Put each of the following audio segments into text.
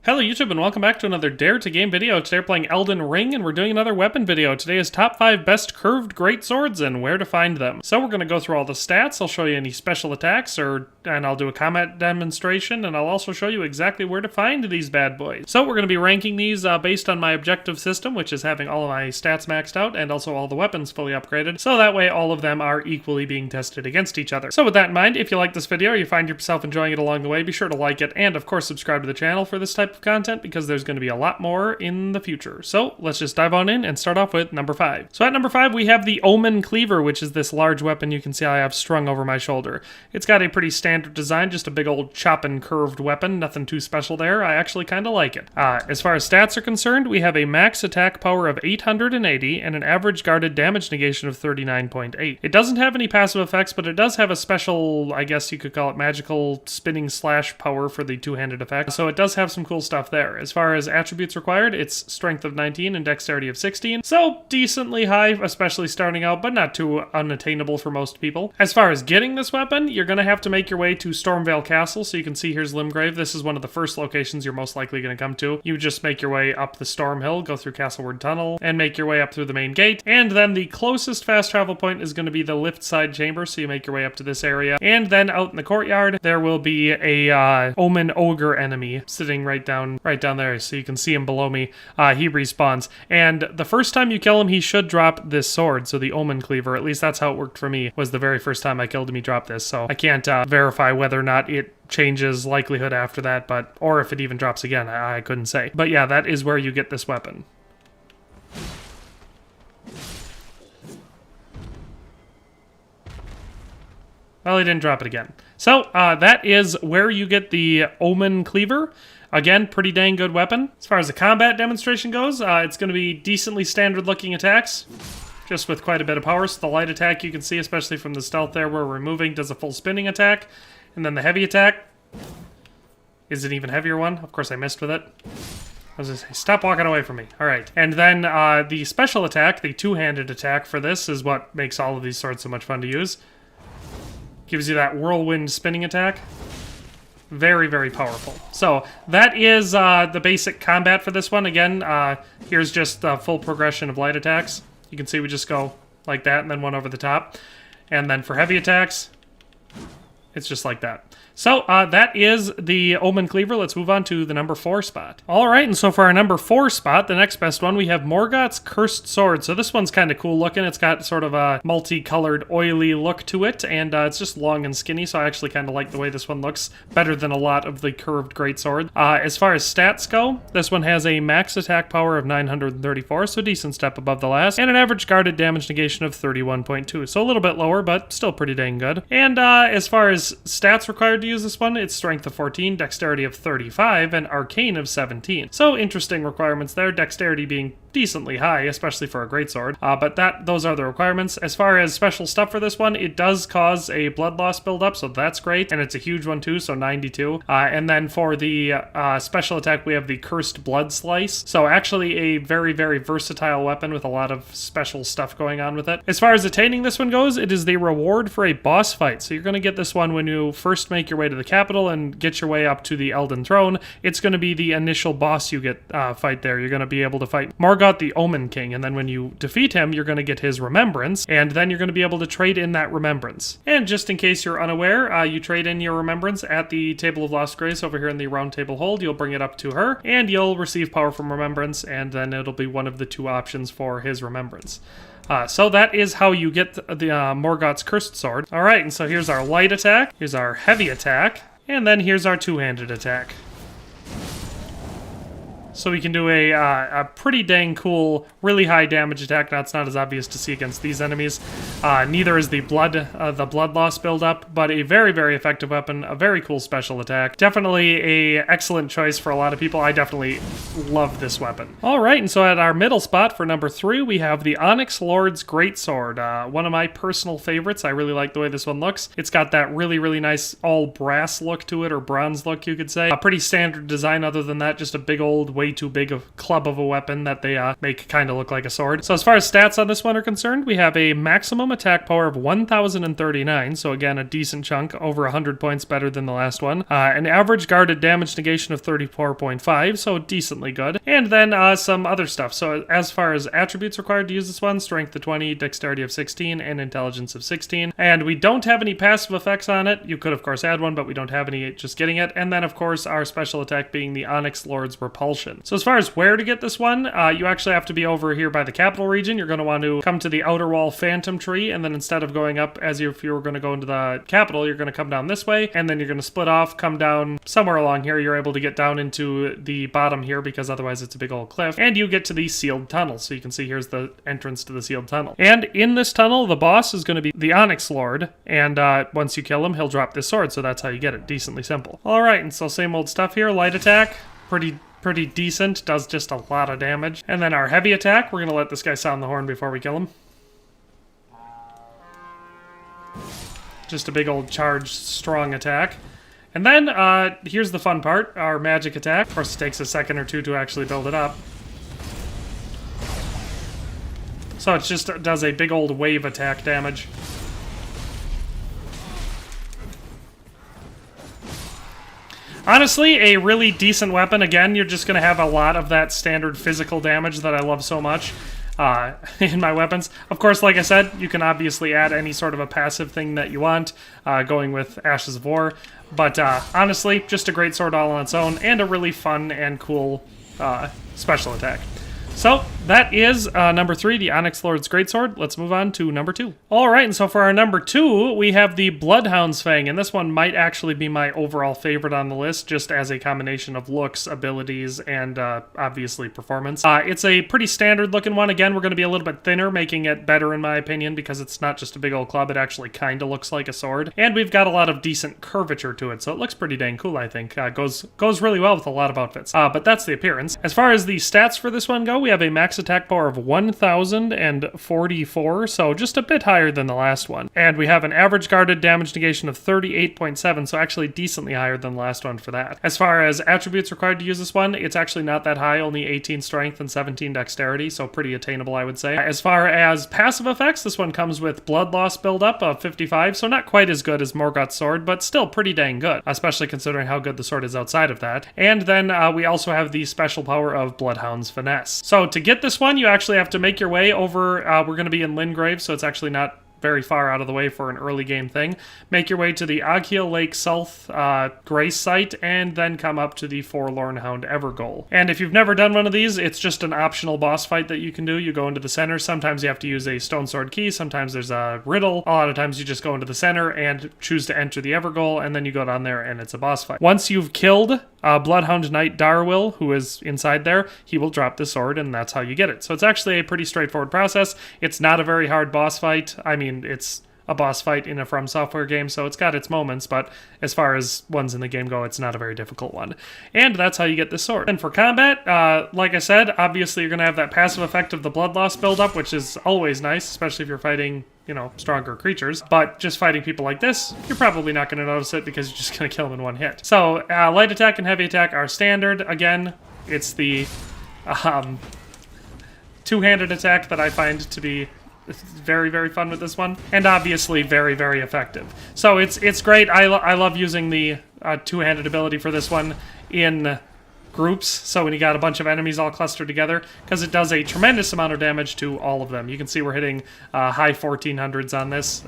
Hello YouTube and welcome back to another Dare to Game video. Today we're playing Elden Ring and we're doing another weapon video. Today is top 5 best curved greatswords and where to find them. So we're going to go through all the stats, I'll show you any special attacks, and I'll do a combat demonstration, and I'll also show you exactly where to find these bad boys. So we're going to be ranking these based on my objective system, which is having all of my stats maxed out and also all the weapons fully upgraded, so that way all of them are equally being tested against each other. So with that in mind, if you like this video or you find yourself enjoying it along the way, be sure to like it and of course subscribe to the channel for this type of content because there's going to be a lot more in the future. So let's just dive on in and start off with number 5. So at number 5 we have the Omen Cleaver, which is this large weapon you can see I have strung over my shoulder. It's got a pretty standard design, just a big old chop and curved weapon, nothing too special there. I actually kind of like it. As far as stats are concerned, we have a max attack power of 880 and an average guarded damage negation of 39.8. It doesn't have any passive effects, but it does have a special, I guess you could call it magical spinning slash power for the two-handed effect, so it does have some cool stuff there. As far as attributes required, it's strength of 19 and dexterity of 16, so decently high, especially starting out, but not too unattainable for most people. As far as getting this weapon, you're going to have to make your way to Stormvale Castle, so you can see here's Limgrave. This is one of the first locations you're most likely going to come to. You just make your way up the Storm Hill, go through Castleward Tunnel, and make your way up through the main gate, and then the closest fast travel point is going to be the lift side chamber, so you make your way up to this area, and then out in the courtyard, there will be a Omen Ogre enemy sitting right down there, so you can see him below me. He respawns, and the first time you kill him, he should drop this sword, so the Omen Cleaver, at least that's how it worked for me, was the very first time I killed him, he dropped this, so I can't verify whether or not it changes likelihood after that, or if it even drops again, I couldn't say. But yeah, that is where you get this weapon. Well, he didn't drop it again. So, that is where you get the Omen Cleaver. Again, pretty dang good weapon. As far as the combat demonstration goes, it's going to be decently standard-looking attacks, just with quite a bit of power. So the light attack you can see, especially from the stealth there where we're moving, does a full spinning attack. And then the heavy attack is an even heavier one. Of course, I missed with it. I was just saying, stop walking away from me. All right. And then the special attack, the two-handed attack for this, is what makes all of these swords so much fun to use. Gives you that whirlwind spinning attack. Very, very powerful. So that is the basic combat for this one. Again, here's just the full progression of light attacks. You can see we just go like that and then one over the top. And then for heavy attacks, it's just like that. So that is the Omen Cleaver. Let's move on to the number 4 spot. All right, and so for our number 4 spot, the next best one, we have MORGOTT'S Cursed Sword. So this one's kind of cool looking. It's got sort of a multicolored, oily look to it, and it's just long and skinny, so I actually kind of like the way this one looks, better than a lot of the curved greatsword. As far as stats go, this one has a max attack power of 934, so decent step above the last, and an average guarded damage negation of 31.2, so a little bit lower, but still pretty dang good. And as far as stats required to use this one, it's strength of 14, dexterity of 35, and arcane of 17. So interesting requirements there, dexterity being decently high, especially for a greatsword, but those are the requirements. As far as special stuff for this one, it does cause a blood loss buildup, so that's great, and it's a huge one too, so 92. And then for the special attack, we have the Cursed Blood Slice, so actually a very, very versatile weapon with a lot of special stuff going on with it. As far as attaining this one goes, it is the reward for a boss fight, so you're going to get this one when you first make your way to the capital and get your way up to the Elden Throne. It's going to be the initial boss you get fight there. You're going to be able to fight Morgott, the Omen King, and then when you defeat him, you're going to get his remembrance, and then you're going to be able to trade in that remembrance. And just in case you're unaware, you trade in your remembrance at the Table of Lost Grace over here in the Round Table Hold. You'll bring it up to her, and you'll receive power from remembrance, and then it'll be one of the 2 options for his remembrance. So that is how you get the Morgott's Cursed Sword. All right, and so here's our light attack, here's our heavy attack, and then here's our two-handed attack. So we can do a pretty dang cool, really high damage attack. Now it's not as obvious to see against these enemies. Neither is the blood loss buildup, but a very, very effective weapon, a very cool special attack. Definitely a excellent choice for a lot of people. I definitely love this weapon. All right, and so at our middle spot for number 3, we have the Onyx Lord's Greatsword. One of my personal favorites. I really like the way this one looks. It's got that really, really nice all brass look to it, or bronze look, you could say. A pretty standard design other than that, just a big old way too big a club of a weapon that they make kind of look like a sword. So as far as stats on this one are concerned, we have a maximum attack power of 1,039, so again, a decent chunk, over 100 points better than the last one. An average guarded damage negation of 34.5, so decently good. And then some other stuff. So as far as attributes required to use this one, strength of 20, dexterity of 16, and intelligence of 16. And we don't have any passive effects on it. You could, of course, add one, but we don't have any just getting it. And then, of course, our special attack being the Onyx Lord's Repulsion. So as far as where to get this one, you actually have to be over here by the capital region. You're going to want to come to the Outer Wall Phantom Tree, and then instead of going up as if you were going to go into the capital, you're going to come down this way, and then you're going to split off, come down somewhere along here. You're able to get down into the bottom here because otherwise it's a big old cliff, and you get to the sealed tunnel. So you can see here's the entrance to the sealed tunnel. And in this tunnel, the boss is going to be the Onyx Lord, and once you kill him, he'll drop this sword, so that's how you get it. Decently simple. All right, and so same old stuff here. Light attack, pretty decent, does just a lot of damage. And then our heavy attack, we're going to let this guy sound the horn before we kill him. Just a big old charged, strong attack. And then, here's the fun part, our magic attack. Of course, it takes a second or two to actually build it up. So it just does a big old wave attack damage. Honestly, a really decent weapon. Again, you're just going to have a lot of that standard physical damage that I love so much in my weapons. Of course, like I said, you can obviously add any sort of a passive thing that you want, going with Ashes of War. But honestly, just a great sword all on its own, and a really fun and cool special attack. So that is number 3, the Onyx Lord's Greatsword. Let's move on to number 2. All right, and so for our number 2, we have the Bloodhound's Fang, and this one might actually be my overall favorite on the list, just as a combination of looks, abilities, and obviously performance. It's a pretty standard looking one. Again, we're going to be a little bit thinner, making it better in my opinion, because it's not just a big old club, it actually kind of looks like a sword. And we've got a lot of decent curvature to it, so it looks pretty dang cool, I think. Goes really well with a lot of outfits. But that's the appearance. As far as the stats for this one go, we have a max attack power of 1,044, so just a bit higher than the last one. And we have an average guarded damage negation of 38.7, so actually decently higher than the last one for that. As far as attributes required to use this one, it's actually not that high, only 18 strength and 17 dexterity, so pretty attainable, I would say. As far as passive effects, this one comes with blood loss buildup of 55, so not quite as good as Morgott's sword, but still pretty dang good, especially considering how good the sword is outside of that. And then we also have the special power of Bloodhound's Finesse. So to get this one, you actually have to make your way over, we're going to be in Lingrave, so it's actually not very far out of the way for an early game thing. Make your way to the Ogheel Lake South Grace site, and then come up to the Forlorn Hound Evergoal. And if you've never done one of these, it's just an optional boss fight that you can do. You go into the center. Sometimes you have to use a Stone Sword key. Sometimes there's a riddle. A lot of times you just go into the center and choose to enter the Evergoal, and then you go down there and it's a boss fight. Once you've killed Bloodhound Knight Darwill, who is inside there, he will drop the sword, and that's how you get it. So it's actually a pretty straightforward process. It's not a very hard boss fight. I mean, it's a boss fight in a From Software game, so it's got its moments, but as far as ones in the game go, it's not a very difficult one. And that's how you get this sword. And for combat, like I said, obviously you're going to have that passive effect of the blood loss buildup, which is always nice, especially if you're fighting, you know, stronger creatures. But just fighting people like this, you're probably not going to notice it because you're just going to kill them in one hit. So light attack and heavy attack are standard. Again, it's the two-handed attack that I find to be very, very fun with this one, and obviously very, very effective. So it's great. I love using the two-handed ability for this one in groups, so when you got a bunch of enemies all clustered together, because it does a tremendous amount of damage to all of them. You can see we're hitting high 1400s on this.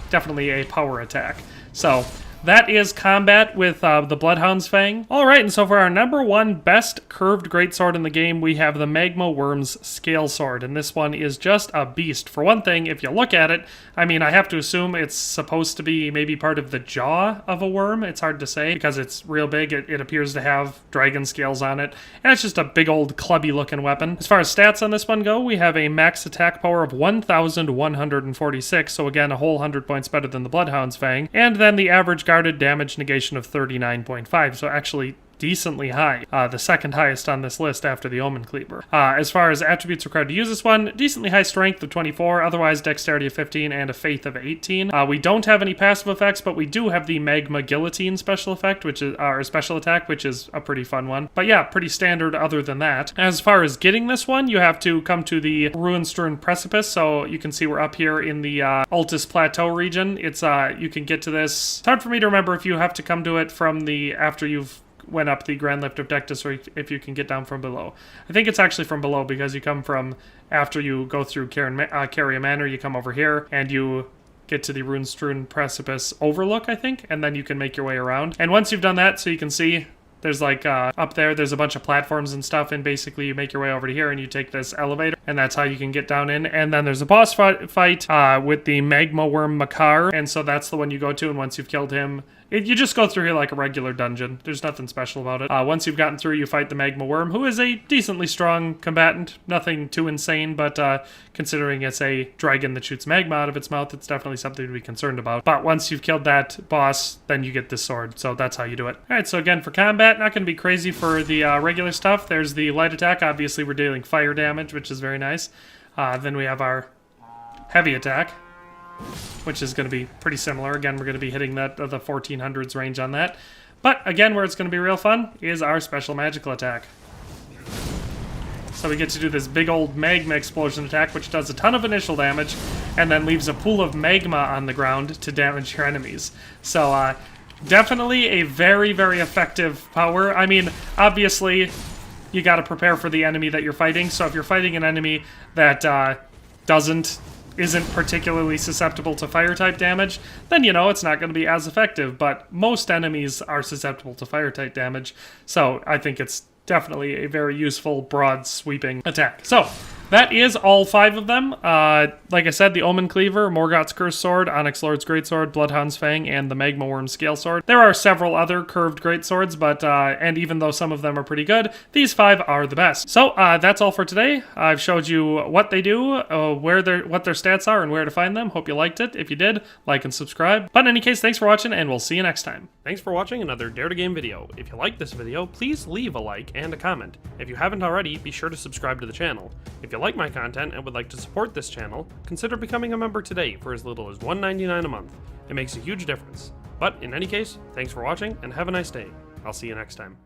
Definitely a power attack. So that is combat with the Bloodhound's Fang. Alright, and so for our number 1 best curved greatsword in the game, we have the Magma WYRM'S Scalesword, and this one is just a beast. For one thing, if you look at it, I mean, I have to assume it's supposed to be maybe part of the jaw of a worm. It's hard to say, because it's real big. It appears to have dragon scales on it, and it's just a big old clubby looking weapon. As far as stats on this one go, we have a max attack power of 1,146, so again, a whole 100 points better than the Bloodhound's Fang, and then the average guarded damage negation of 39.5, so actually decently high, the second highest on this list after the Omen Cleaver. As far as attributes required to use this one, decently high strength of 24, otherwise dexterity of 15, and a faith of 18. We don't have any passive effects, but we do have the Magma Guillotine special effect, which is our special attack, which is a pretty fun one. But yeah, pretty standard other than that. As far as getting this one, you have to come to the Ruin-strewn Precipice, so you can see we're up here in the Altus Plateau region. It's you can get to this. It's hard for me to remember if you have to come to it from the after you've went up the Grand Lift of Dectus, or if you can get down from below. I think it's actually from below, because you come from after you go through Carrier Manor, you come over here and you get to the Ruin-strewn Precipice overlook, I think, and then you can make your way around. And once you've done that, so you can see there's like up there, there's a bunch of platforms and stuff, and basically you make your way over to here and you take this elevator, and that's how you can get down in. And then there's a boss fight with the Magma Worm Makar, and so that's the one you go to, and once you've killed him, you just go through here like a regular dungeon. There's nothing special about it. Once you've gotten through, you fight the Magma Worm, who is a decently strong combatant. Nothing too insane, but considering it's a dragon that shoots magma out of its mouth, it's definitely something to be concerned about. But once you've killed that boss, then you get this sword, so that's how you do it. Alright, so again, for combat, not going to be crazy for the regular stuff. There's the light attack. Obviously, we're dealing fire damage, which is very nice. Then we have our heavy attack, which is going to be pretty similar. Again, we're going to be hitting that the 1400s range on that. But again, where it's going to be real fun is our special magical attack. So we get to do this big old magma explosion attack, which does a ton of initial damage, and then leaves a pool of magma on the ground to damage your enemies. So definitely a very, very effective power. I mean, obviously, you got to prepare for the enemy that you're fighting. So if you're fighting an enemy that isn't particularly susceptible to fire-type damage, then, you know, it's not going to be as effective. But most enemies are susceptible to fire-type damage, so I think it's definitely a very useful, broad, sweeping attack. So that is all 5 of them. Like I said, the Omen Cleaver, Morgott's Cursed Sword, Onyx Lord's Greatsword, Bloodhound's Fang, and the Magma Worm's Scalesword. There are several other curved Greatswords, but and even though some of them are pretty good, these 5 are the best. So that's all for today. I've showed you what they do, what their stats are, and where to find them. Hope you liked it. If you did, like and subscribe. But in any case, thanks for watching, and we'll see you next time. Thanks for watching another Dare to Game video. If you liked this video, please leave a like and a comment. If you haven't already, be sure to subscribe to the channel. If you like my content and would like to support this channel, consider becoming a member today for as little as $1.99 a month. It makes a huge difference. But in any case, thanks for watching and have a nice day. I'll see you next time.